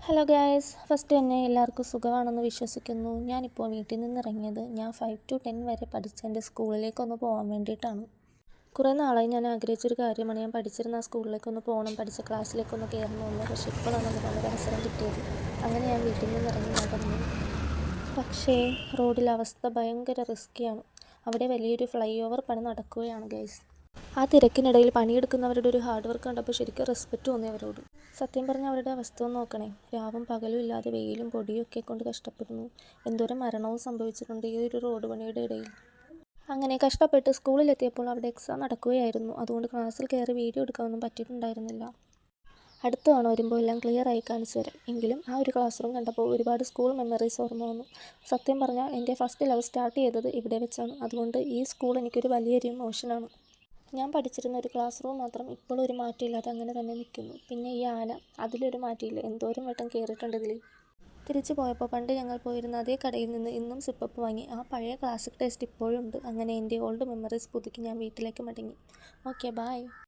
Hello guys, first തന്നെ എല്ലാവർക്കും സുഖമാണെന്ന് വിശ്വസിക്കുന്നു. ഞാനിപ്പോൾ വീട്ടിൽ നിന്ന് ഇറങ്ങിയത് ഞാൻ 5 to 10 വരെ പഠിച്ച എൻ്റെ സ്കൂളിലേക്കൊന്ന് പോകാൻ വേണ്ടിയിട്ടാണ്. കുറേ നാളായി ഞാൻ ആഗ്രഹിച്ചൊരു കാര്യമാണ്. ഞാൻ പഠിച്ചിരുന്ന ആ സ്കൂളിലേക്കൊന്ന് പോകണം, പഠിച്ച ക്ലാസ്സിലേക്കൊന്ന് കയറണമെന്ന്. പക്ഷേ ഇപ്പോഴാണ് അതിനൊരു അവസരം കിട്ടിയത്. അങ്ങനെ ഞാൻ വീട്ടിൽ നിന്ന് ഇറങ്ങി നടന്നു. പക്ഷേ റോഡിലെ അവസ്ഥ ഭയങ്കര റിസ്ക്കിയാണ്. അവിടെ വലിയൊരു ഫ്ലൈ ഓവർ പണി നടക്കുകയാണ് ഗൈസ്. ആ തിരക്കിനിടയിൽ പണിയെടുക്കുന്നവരുടെ ഒരു ഹാർഡ് വർക്ക് കണ്ടപ്പോൾ ശരിക്കും റെസ്പെക്റ്റ് തോന്നി അവരോട്. സത്യം പറഞ്ഞാൽ അവരുടെ അവസ്ഥ ഒന്ന് നോക്കണേ. രാവും പകലും ഇല്ലാതെ വെയിലും പൊടിയും ഒക്കെ കൊണ്ട് കഷ്ടപ്പെടുന്നു. എന്തോരം മരണവും സംഭവിച്ചിട്ടുണ്ട് ഈ ഒരു റോഡ് പണിയുടെ ഇടയിൽ. അങ്ങനെ കഷ്ടപ്പെട്ട് സ്കൂളിലെത്തിയപ്പോൾ അവിടെ എക്സാം നടക്കുകയായിരുന്നു. അതുകൊണ്ട് ക്ലാസ്സിൽ കയറി വീഡിയോ എടുക്കാനൊന്നും പറ്റിയിട്ടുണ്ടായിരുന്നില്ല. അടുത്ത തവണ വരുമ്പോൾ എല്ലാം ക്ലിയറായി കാണിച്ചു തരാം. എങ്കിലും ആ ഒരു ക്ലാസ് റൂം കണ്ടപ്പോൾ ഒരുപാട് സ്കൂൾ മെമ്മറീസ് ഓർമ്മ വന്നു. സത്യം പറഞ്ഞാൽ എൻ്റെ ഫസ്റ്റ് ലവ് സ്റ്റാർട്ട് ചെയ്തത് ഇവിടെ വെച്ചാണ്. അതുകൊണ്ട് ഈ സ്കൂൾ എനിക്കൊരു വലിയൊരു ഇമോഷനാണ്. ഞാൻ പഠിച്ചിരുന്ന ഒരു ക്ലാസ് റൂം മാത്രം ഇപ്പോഴും ഒരു മാറ്റമില്ലാതെ അങ്ങനെ തന്നെ നിൽക്കുന്നു. പിന്നെ ഈ ആന, അതിലൊരു മാറ്റമില്ല. എന്തോരം വട്ടം കയറിയിട്ടുണ്ട് ഇതിൽ. തിരിച്ചു പോയപ്പോൾ പണ്ട് ഞങ്ങൾ പോയിരുന്ന അതേ കടയിൽ നിന്ന് ഇന്നും സിപ്പപ്പ് വാങ്ങി. ആ പഴയ ക്ലാസിക് ടേസ്റ്റ് ഇപ്പോഴും ഉണ്ട്. അങ്ങനെ എൻ്റെ ഓൾഡ് മെമ്മറീസ് പുതുക്കി ഞാൻ വീട്ടിലേക്ക് മടങ്ങി. Okay, by.